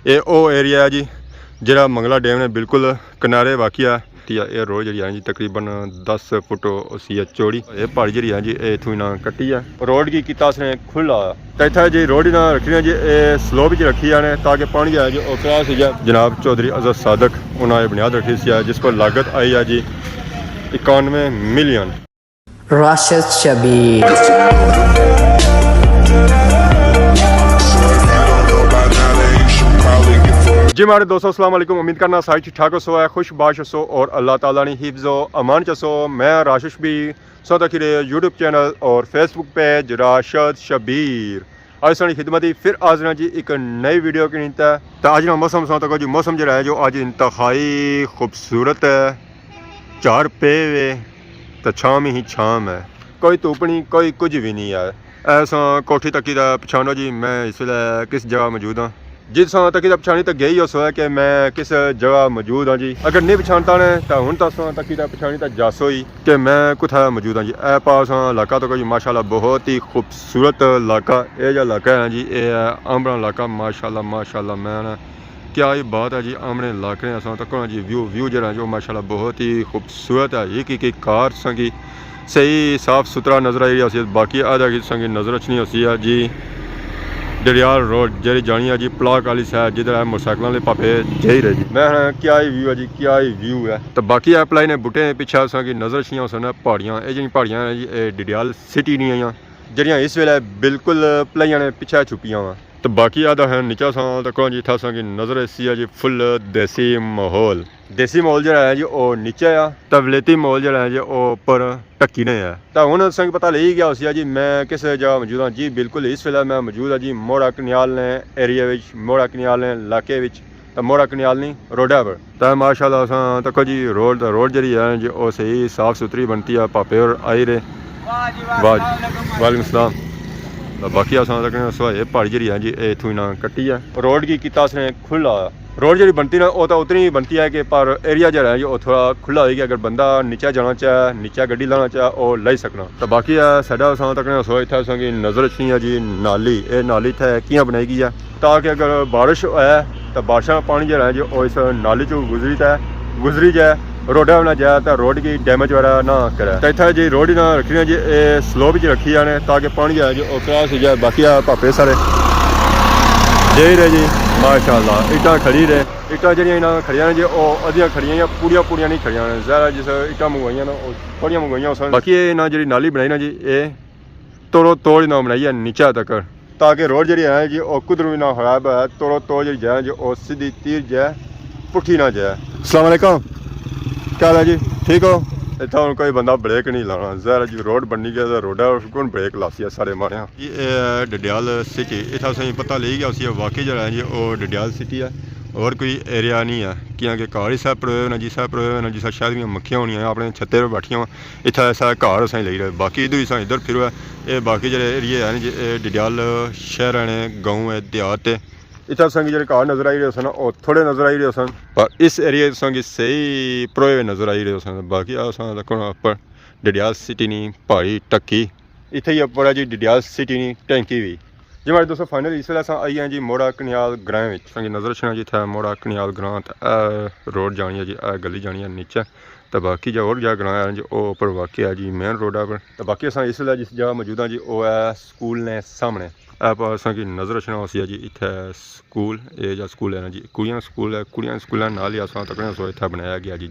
ये वो एरिया है जी जरा मंगला डैम ने बिल्कुल किनारे वाकिया ये रोड जी है जी तकरीबन 10 फुट उसी है चौड़ी ये पहाड़ी जी है जी इतों ना कट्टी है रोड की किता उसने खुला तो इतना जी रोड ना रखी है जी स्लो भी रखी है ताकि पानी है जी क्रॉस हो जाए। जनाब चौधरी अजद सादक उन्होंने बुनियाद रखी है जिस पर लागत आई है जी 91 मिलियन। Rashid Shabir जी हमारे दोस्तों अस्सलाम वालेकुम। उम्मीद करना सारी ठीक ठाक सो है खुश बाश सो और अल्लाह ताला ने हिफ्ज़ो अमान चसो। मैं राशिद भी सो तक यूट्यूब चैनल और फेसबुक पेज राशिद शबीर आज सारी खिदमत फिर आज ना जी एक नई वीडियो की नीत है। तो आज ना मौसम सो तक जी मौसम जो है जो आज इंतहाई खूबसूरत है। चार पे वे तो छाम ही छाम है कोई धुप नहीं कोई कुछ भी नहीं है। ऐसा कोठी तकी का पछाणो जी मैं इस वे किस जगह मौजूद हाँ जिस तकी का पछाणी तक गई उस है कि मैं किस जगह मौजूद हाँ जी। अगर नहीं पछाणता ने तो हूँ तो तकी का पछाणी तो जासो ही कि मैं कुछ मौजूद हाँ जी। ए पास इलाका तो जी माशाल्लाह बहुत ही खूबसूरत इलाका ये जो इलाका है जी ये है आमड़ा इलाका माशाल्लाह माशाल्लाह। मैं क्या ये बात है जी आमने इलाके असा तक जी व्यू जरा जो माशाल्लाह बहुत ही खूबसूरत है। एक कार संगी सही साफ सुथरा नज़र आई है बाकी आधा की संगी नज़र अच्छी होती है जी। डडियाल रोड जी जानी है जी प्लाक वाली साइड जिधर है मोटरसाइकिल वाले पापे जही रहे जी। मैं क्या ही व्यू है जी क्या ही व्यू है। तो बाकी है पलाई ने बूटे पीछे की नज़र अच्छी सन पहाड़ियाँ ये जी पहाड़ियाँ हैं जी डडियाल सिटी नहीं आई जड़ियाँ इस वेले बिल्कुल पलाइया ने पिछे छुपियाँ वा। तो बाकी आधा है नीचा सा तक जी था की नज़र ऐसी है जी फुल देसी माहौल जो है जी वो नीचे आ तो वलेती माहौल जो है जी वो उपर टक्की ने है। तो हूँ संग पता ले गया उसी जी मैं किस जगह मौजूद हाँ जी। बिल्कुल इस वेले मैं मौजूद हाँ जी मोहरा कनियाल ने एरिया मोहरा कनियाल ने इलाके तो मोहरा कनियाल नहीं रोडा पर तो माशाल्लाह असा तक जी रोड जी है जी वो सही साफ सुथरी बनती है पापे और आई रहे वालेकुम सलाम। तो बाकी ये पहाड़ी जी है जी इतों ना कट्टी है रोड की किता उसने खुला रोड जी बनती ना वो तो उतनी ही बनती है कि पर एरिया जो है जी वो थोड़ा खुला होगी अगर बंदा नीचे जाना चाहे नीचे गड्डी लाना चाहे वो लाई सकना। तो बाकी है साढ़ा तक इतने नज़र अच्छी है जी नाली ये नाली इतने कियाँ बनाई गई है ताकि अगर बारिश है तो बारिश का पानी जो है जी वो इस नाली चो गुजरी जाए रोडा ना जाए तो रोड की डैमेज वगैरह ना करे। तो इतना जी रोड ही ना रखी है जी स्लो भी रखी है ताकि पानी जो है जी वो क्रॉस हो जाए। बाकी पापे सारे जही रहे जी माशाल्लाह इटा खड़ी रहे इटा जड़ियाँ खड़िया ने जी वो अद्धियां खड़िया या पूरियां नहीं खड़िया ने ज़्यादा जिस इटा मंगवाइया ना थोड़िया मंगवाइया उस बाकी ये ना जी नाली बनाई ना जी ये तोड़ो तोड़ ना बनाई है नीचा तक ताकि रोड जी है जी वो कुदर भी ना खराब है तोड़ो तोड़ जी जाए जो वो सीधी तीर जाए पुठी ना जाए। अस्सलाम वालेकुम क्या है जी ठीक हो। इतना हूँ कोई बंदा ब्रेक नहीं लाना ज़रा जी रोड बननी गया तो रोडा कौन ब्रेक लासी है सारे मारे ये डडियाल सिटी इतना सही पता ले गया उसी वाकई जो है जी वो डडियाल सिटी है और कोई एरिया नहीं है क्योंकि घर ही सब पड़े ना जी सब पड़े ना जी शायद भी मक्खियाँ होनी अपने छत्ते पर बैठिया हुआ इतना ऐसा घर असें ले रहे बाकी इधर इधर फिर ये बाकी जो एरिया है जी डडियाल शहर ने गाँव है देहात इतना संग जो घर नज़र आई रहे सन और थोड़े नज़र आई रहे सन पर इस एरिया संग सही प्रोए नज़र आई रहे सन। बाकी उपर डडियाल सिटी नहीं पहाड़ी टक्की इतने ही उपर है जी डडियाल सिटी नहीं टैंकी भी जी। हमारे दोस्तों फाइनल इस वेले आई हैं जी मोहरा कनियाल ग्रां संग नज़र रखना जी था मोहरा कनियाल ग्रां रोड जानी है जी गली जानी है नीचे तो बाकी जो और जगह ग्रां है जी वो उपर वाकई है जी मेन रोडा पर। तो बाकी अस इस वेले जिस जगह मौजूद हाँ जी वो है स्कूल ने सामने की नज़र रखना उसी है जी इतने स्कूल ये जो स्कूल है ना जी कुड़ियां स्कूल नाल ही अस तक इतना बनाया गया जी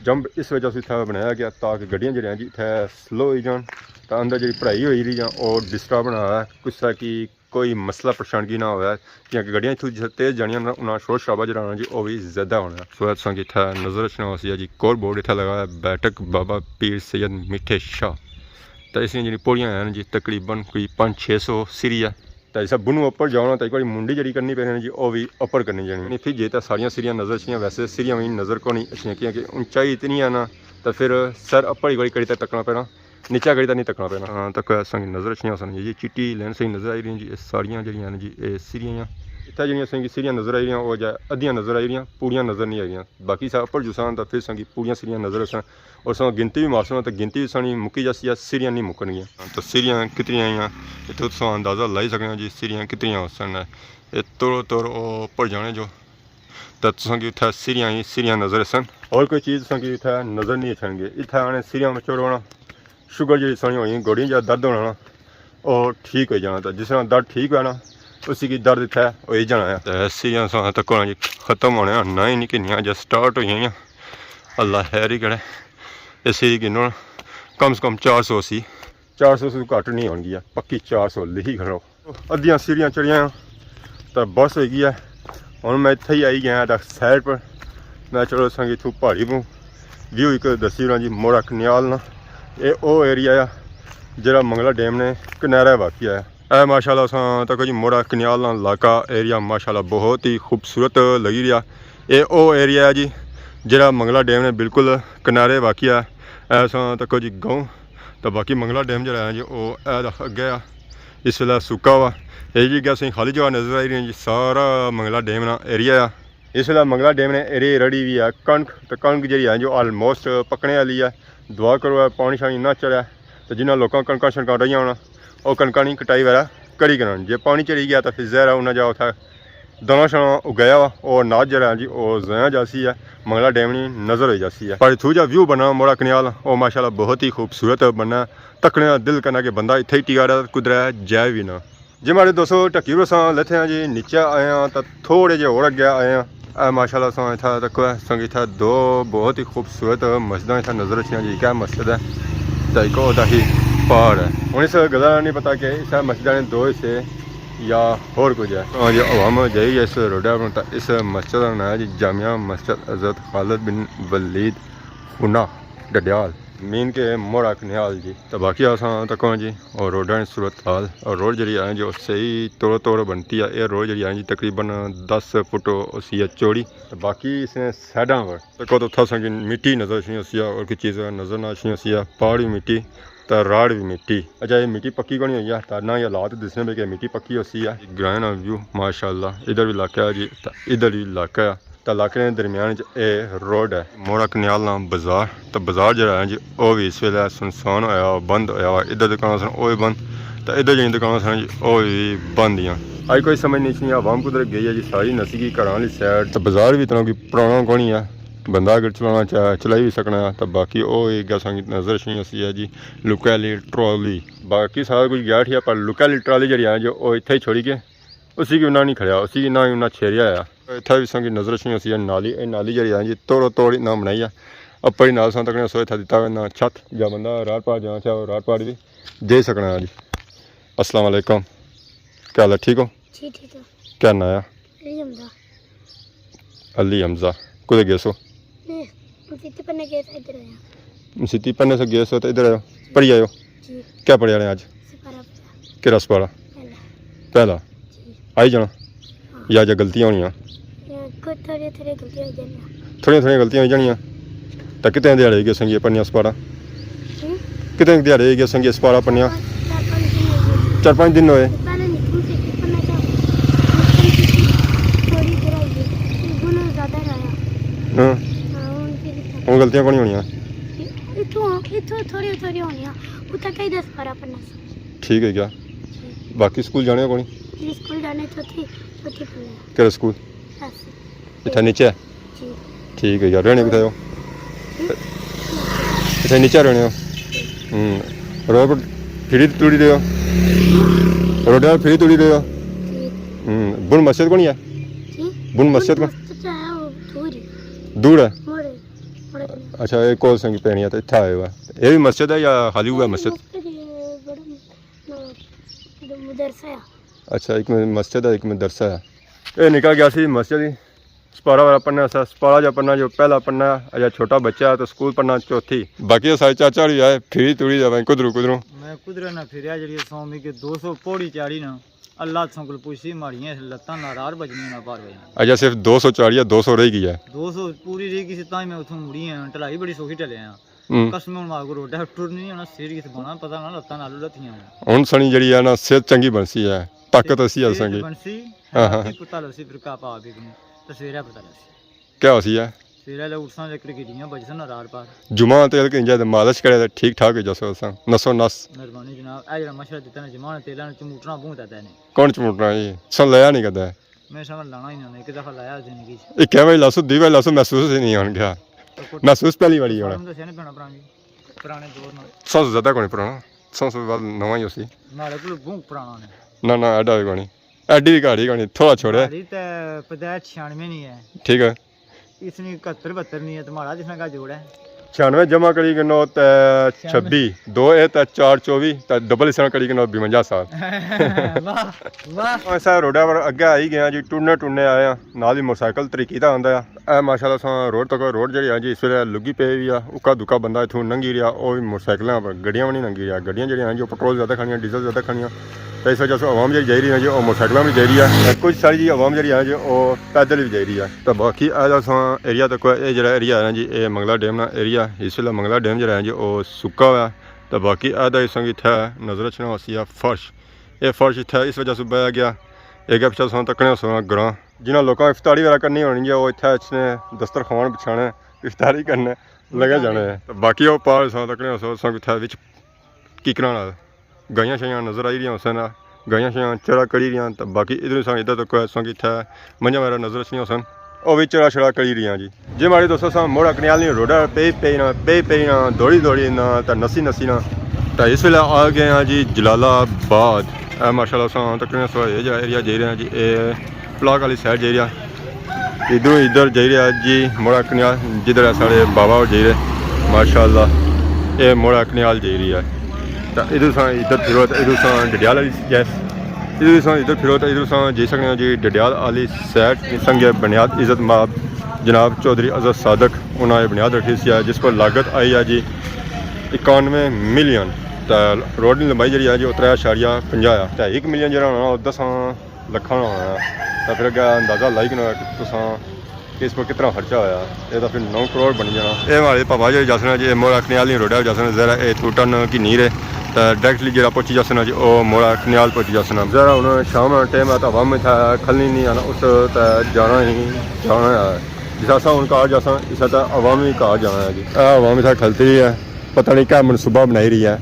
जंप इस वजह से इतना बनाया गया ताकि गड्डियां जो जी इतने स्लो हो जान तो अंदर जी पढ़ाई हो रही और डिस्टर्ब ना हो कुछ की कोई मसला परेशानी ना हो क्योंकि गड्डियां इतों तेज़ जानिया उन्हें शोर शराबा जरा जी वो भी ज़्यादा होना। सो इतना नज़र रखना उसी है जी कोर बोर्ड इतना लगाया बैठक बाबा पीर सैयद मिठे शाह। तो इसलिए जी पौड़ियाँ हैं जी तकरीबन कोई 500-600 सीढ़ी है तो इस बुनू उपर जाना तो एक बार मुंडी जी करनी पैनी जी वो भी उपर करनी जानी फिर जे तो सारिया सीढ़ियाँ नज़र अच्छी वैसे सीढ़ियाँ भी नज़र को नहीं अच्छी क्योंकि ऊंचाई इतनी है ना तो फिर सर उपर ही कड़ी तक तकना पैना नीचा कड़ी तक नहीं तकना पैना। हाँ तक नज़र अच्छी सन जी चिट्टी लैन सही नज़र आई रही जी सारिया जी सीढ़ियाँ इतना जी सीढ़ियाँ नज़र आई रही वो जाए अद्धियां नज़र आई रही पूरियां नज़र नहीं आई बाकी सा उपर जो सन तो फिर संगी पूरियां सीढ़ियाँ नज़र सन और सो गिनती भी मारसना तो गिनती भी सानी मुक्की जासी सीढ़ियाँ नहीं मुक्कनियाँ। तो सीढ़ियाँ कितनी आई इतों तुम अंदाज़ा लाई सकते जी सीढ़ियाँ कितनी सन ये तोड़ो तोड़ ऊपर जाने जो तो तुसेंगी उत्थै सीरियां नज़र सन और कोई चीज़ तुसेंगी उत्थै नज़र नहीं अचनगे। इत्थै आने सीरियां चढ़ोना शुगर जी सानी होई गोड़ियां जा दर्द होना ना और ठीक हो जाना। तो जिस तरह दर्द ठीक हुआ ना उसी की दर्द इत्थै हो ही जाना है। तो सीरियां तक होना जी खत्म होने ना ही नहीं किन्नियां जब स्टार्ट हो गई अल्लाह खैर ही करे। इसी गिनो कम से कम 400 सी 400 से घट नहीं होगी पक्की 400 लिखी खड़ो। अद्धियां सीढ़ियां चढ़िया तो बस हो गई है। हूँ मैं इत्थे ही आई गया था साइड पर। मैं चलो संगी इतों पहाड़ी पू व्यू एक दसी रहा जी मोहरा कनियाल ना ये वो एरिया आ जरा मंगला डैम ने किनारे वाकिया है। माशाल्लाह असां तक जी मोहरा कनियाल ना इलाका एरिया माशाल्लाह बहुत ही खूबसूरत लगी रहा। ये वो एरिया है जी जरा मंगला डैम ने बिल्कुल किनारे वाकिया है। असां तक जी गाँव तो बाकी मंगला डैम जरा है जी वो अगे आ इस वेला सुक्का हुआ ये जी असें खाली जगह नज़र आई रही जी सारा मंगला डैम ना एरिया आ। इस वेला मंगला डैम ने एरिया रड़ी भी है कणक तो कणक जी है जो आलमोस्ट पकने वाली है। दुआ करो पानी शानी ना चढ़े तो जिन्होंने लोगों कणक शनक रही होना वो कणक की कटाई वगैरह करी करन। जे पानी चढ़ी गया तो फिर जहर उन्हें जा उठा दाना शाना उगाया वा और नाज जरा है जी वो जया जासी है मंगला डैम की नज़र हो जासी है। पर इथू जो व्यू बना मोहरा कनियाल वो माशाल्लाह बहुत ही खूबसूरत बना तकने का दिल करना कि बंदा इत्थे ही टिका रहा कुदरै जाए भी ना। जी हमारे दोस्तों टक्की अस लेते हैं जी नीचे आए हैं तो थोड़े जे और अगे आए हैं। माशाल्लाह अस इतना तक संग इतना दो बहुत ही खूबसूरत मस्जिद इतना नज़र अच्छी जी क्या मस्जिद है तो एक होता ही पहाड़ है। हूँ इस गल का नहीं पता कि इस मस्जिद ने दो हिस्से या होर कुछ है। हाँ जी अवाम जाइए इस रोडा पर तो इस मस्जिद का नाम है जी जामिया मस्जिद हज़रत खालिद बिन वलीद खुना डडियाल मीन के मोहरा कनियाल जी। तो बाकी असां तक जी और रोडा की सूरत हाल और रोड जी है जो सही तोड़ तोड़ बनती है। ये रोड जी है जी तकरीबन 10 फुट उसी है चौड़ी। तो बाकी इसने साइडा पर तक तो उथा संगी मिट्टी नज़र अच्छी और कोई चीज़ नज़र ना अच्छी पहाड़ी मिट्टी तो राड़ भी मिट्टी। अच्छा ये मिट्टी पक्की को नहीं हुई है ना ये हालात दिसने में कि मिट्टी पक्की होती है। ग्राइन व्यू माशाल्लाह इधर भी इलाका है जी इधर भी इलाका है तो इलाके के दरम्यान ये रोड है मोहरा कनियाल नाम बाजार। तो बाजार जरा है जी वह भी इस वेले सुनसान होया बंद होया इधर दुकान सन वह भी बंद तो इधर जी दुकान सन जी वह भी बंद ही अज कोई समझ नहीं सी आवाम कुदर गई है जी सारी नसी की घर वाली सैड। तो बाजार भी इतना कोई पुराना कौन है बंदा अगर चलाना चाहे चलाई भी सकना। तो बाकी वो एक संगी नज़र अच्छी है जी लुकैली ट्रॉली बाकी सारा कुछ गया ठीक है पर लुकैली ट्रॉली जी है जो वो इतना ही छोड़ी के उसी की उन्हें नहीं खड़ा उसी की ना ही उन्हें छेरिया है। इतना भी संगी नज़र अच्छी है नाली नाली जी है जी तोड़ो तोड़ ना बनाई है अपर ही नाल सन तक सो इतना दिता ना छत या बंदा रार पार जाना चाहे रार पार भी दे सकना है जी। अस्सलाम वालेकुम क्या हाल है ठीक हो क्या ना है अली हमजा कुछ गए सो मसीती पन्ने से गए सो तो इधर आयो पढ़ी आयो क्या पढ़िया ने आज कि रस पढ़ा पहला आई जाना या जो गलतियाँ होनिया थोड़िया गलतियाँ हो जानिया तो कितने दिहाड़े गए संगी पन्निया सपारा कितने दिहाड़े गए संगी सपारा पन्निया 4-5 दिन होए। हाँ वो गलतियाँ कौन होनिया ठीक है क्या बाकी स्कूल जाने कौन केड़ा स्कूल इतना नीचे है ठीक है यार रहने कितने हो इतना नीचे रहने हो रोड फिरी तोड़ी रहे हो रोड फिरी तोड़ी रहे हो बुन मस्जिद कौन है बुन मस्जिद कौन दूर है। अच्छा ये कौन संगी पैनी है तो इतना आए हुआ ये भी मस्जिद है या खाली हुआ मस्जिद अच्छा एक में मस्जिद है एक में दरसा है। ये निकल गया सी मस्जिद सपारा वाला पढ़ना सा सपारा जो पढ़ना जो पहला पढ़ना अजा छोटा बच्चा है तो स्कूल पढ़ना चौथी बाकी साढ़े चाचा ही आए फिर तुड़ी जाए कुदरू मैं कुदरे ना फिर जी स्वामी के 200 पौड़ी चाड़ी ना अल्लाह संकुल पूछी मारियां लत्तां नारार बजनी ना पार गई। अच्छा सिर्फ 200 चाड़ी है 200 रह गई है 200 पूरी रह गई ताई मैं उठूं मुड़ी है ढलाई बड़ी सौखी चले हैं कसम मार को रोडा टुर नहीं होना सिर किस बना पता ना लत्तां नालू लथियां हुन सनी जड़ी है ना सेहत चंगी बनसी है ताकत असी है संगी बनसी हां पता लसी फिर का पा भी तो सवेरे पता लसी क्या होसी है सवेरे उठसा लेकर गिड़ियां बजसन नारार पार जुमा तेल के इंजा मालिश करे ठीक ठाक है जसो असा नसो नस मेहरबानी जनाब ए जरा मशवरा देता ना जमान तेला ने चमूटना बूंदा देने कौन चमूटना ये सन लया नहीं करदा मैं समझ लाना ही नहीं, एक दफा लाया जिंदगी एक है भाई लसु दी भाई लसु महसूस ही नहीं होने गया, महसूस पहली बारी होना पुराने दौर नाल सौ ज्यादा कोनी पुराना, सौ बाद नवा ही उसी नाले कोल बहुत पुराना ने ना एडा भी कोनी, एडी भी गाड़ी कोनी, थोड़ा छोड़े ते पैदाइश 96 नहीं है, ठीक है इसने 71 72 नहीं है, तुम्हारा जिसने का जोड़ा है 96 जमा करी के नो ते 26 2 ए ते 4 24 ते डबल इस करी के नो 52 साल वाह वाह ऐसा रोडा पर अगे आई गया जी, टूने आए हैं नाल ही मोटरसाइकिल तरीकी दा आंदा है माशाल्लाह सा रोड तक रोड जी है जी इस वे लुगी पे भी आ उका दुका बंदा इथों नंगी रहा वो भी मोटरसाइकिलों पर गड्डियां भी नहीं नंगी रहा, गड्डियां जी हैं जो पेट्रोल ज़्यादा खानियां डीजल ज़्यादा खानियां तो इस वजह से आवाम जी जा रही है जी और मोटरसाइकिल भी जा रही है, कुछ सारी जी आवाम जी है जी वो पैदल भी जा रही है। तो बाकी एरिया तक ये जो एरिया है जी ये मंगला डैम ना एरिया, इस वे मंगला डैम जो है जी वो सुक्का हुआ तो बाकी आधा संग इतना नजर रखना वासी फर्श, ये फर्श इतना इस वजह से बह गया एक पिछले सौ तकने सो ग्रां जिन्होंने लोगों इफ्तारी वगैरह करनी होनी है वो इतने दस्तरखान बिछाने इफ्तारी करने लगे जाने हैं, तो बाकी वो पार सौ तकने सो संग इतना कीकरा गाइयां शाइयां नज़र आई रही उस गाइयां शाइयां चरा कड़ी रही, तो बाकी इधर संग इधर तक संग इतना मंझा मेरा नजर रखनी सन वो भी चरा छड़ा करी रही जी। जे माड़ी दोस्तों सा मोड़ा कनियाल रोडा पे ना दौड़ी ना तो नसी ना तो इस वे आ गए हैं जी जलालाबाद माशाल्लाह सा तकरीबन सो ये जो एरिया जा रहे हैं जी ये ब्लॉक वाली साइड जा रहा इधर जा रहा जी मोड़ा कनियाल जिधर है साढ़े बाबा जा रहे माशाल्लाह ये मोड़ा कनियाल जा रही है, तो इधर फिरो तो इधर डडियाल वाली गैस इधर फिरो तो इधर जी सकते हैं जी डडियाल वाली साइड संग बुनियाद इज़्ज़त माब जनाब चौधरी अजद सादक उन्होंने बुनियाद रखी सी जिस पर लागत आई है जी 91 मिलियन, तो रोड की लंबाई जी है जी 3.50 तो 1 मिलियन जो होना 10 लखा होना, तो फिर अगर अंदाज़ा लाई कि इस पर कितना खर्चा होया ये तो फिर 9 करोड़ बन जाना। ये हमारे पापा जी जासना जी मोड़ा कनियाल रोडा जासना जरा ये टूटन की नीर है तो डायरेक्टली जरा पहुंची जासना जी वो मोड़ा कनियाल पहुंची जासना जरा उन्होंने शाम टाइम है तो हवा में था खलनी नहीं आना उस जाना ही जाना है जिस हूँ कार जासा इस अवामी कार जाना है जी अवामी था खलती है पता नहीं क्या मनसूबा बनाई रही है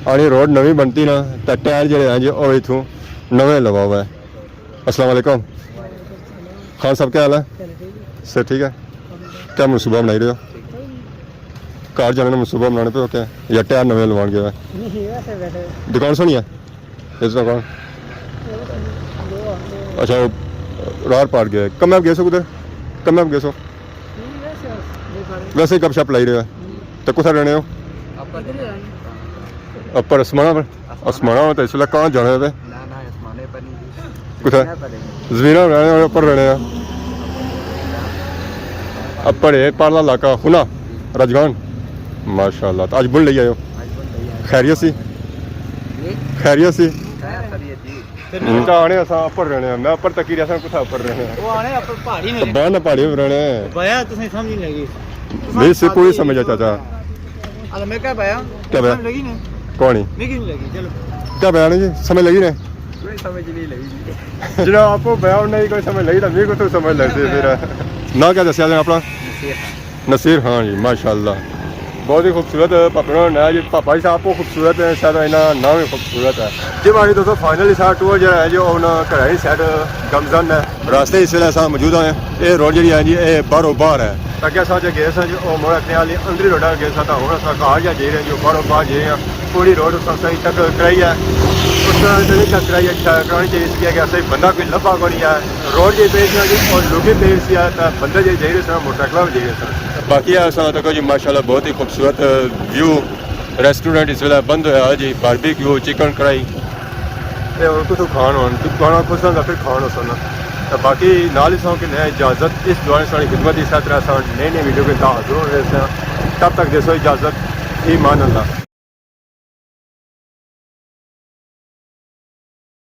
आनी रोड नवी बनती ना तो टायर जो हैं जी वो इतों नवे लवा हुआ है। अस्सलाम वालेकुम खान साहब क्या हाल है सर ठीक है क्या मनसूबा बनाई रहे हो कार जाने का मनसूबा बनाने पे हो क्या या टायर नवे लवान गया है दुकान सुनी है इस दुकान अच्छा रार पार गया कब मैं गए सो उधर कब मैं गए सो वैसे ही कब शप लाई रहे हो तो कुछ रहने हो अपर असमाना तो इसलिए कहाँ जाना है कुछ जमीना रहने ऊपर रहने अपर है पारला इलाका खुना राजगान माशाल्लाह तो आज बुल ले आयो खैरियत सी आने असा ऊपर रहने मैं ऊपर तक ही रहा कुछ ऊपर रहने वो आने ऊपर पहाड़ी में बाहर ना पहाड़ी में रहने भैया तुझे समझ नहीं लगी नहीं से पूरी समझ आ चाचा अरे मैं क्या भैया क्या भैया लगी ना कौन ही नहीं क्यों लगी चलो क्या भैया जी समझ लगी ने कोई समझ नहीं लगी जरा आपको बयान नहीं कोई समझ लगी तो मेरे को तो समझ लगती है फिर ना क्या दसिया अपना नसीर हाँ जी माशाल्लाह बहुत ही खूबसूरत पापा नया जी पापा जी साहब को खूबसूरत है शायद इन्हें नाम भी खूबसूरत है जी बाकी दोस्तों फाइनली सारा टूर जो है जो घर ही साइड गमजन है रास्ते इस वे मौजूद है ये रोड जी है जी ये बारों बार है अगे अस गए सी मोड़ा कनियाल अंदरी रोडा गए सा हूँ अस घर जा रहे हैं जो बारों बार जे हैं पूरी रोड सही तक कराई है उस तक कराई करानी चाहिए कि असं बंदा कोई लभा को नहीं है रोड जी पे जी और लोग पे तो बंदे जी जा रहे सन मोटरसाइकिल भी जा रहे सन बाकी असा तक जी माशाल्लाह बहुत ही खूबसूरत व्यू रेस्टोरेंट इस वे बंद होया जी बारबेक्यू चिकन कढ़ाई और कुछ खाना खुश होगा फिर खाना सुनना तो बाकी नाल ही सौ कि इजाज़त इस दौरान सारी खिदमत इस तरह नई वीडियो के साथ हाजिर हो रहे हैं तब तक दसो इजाज़त ईमान अल्लाह।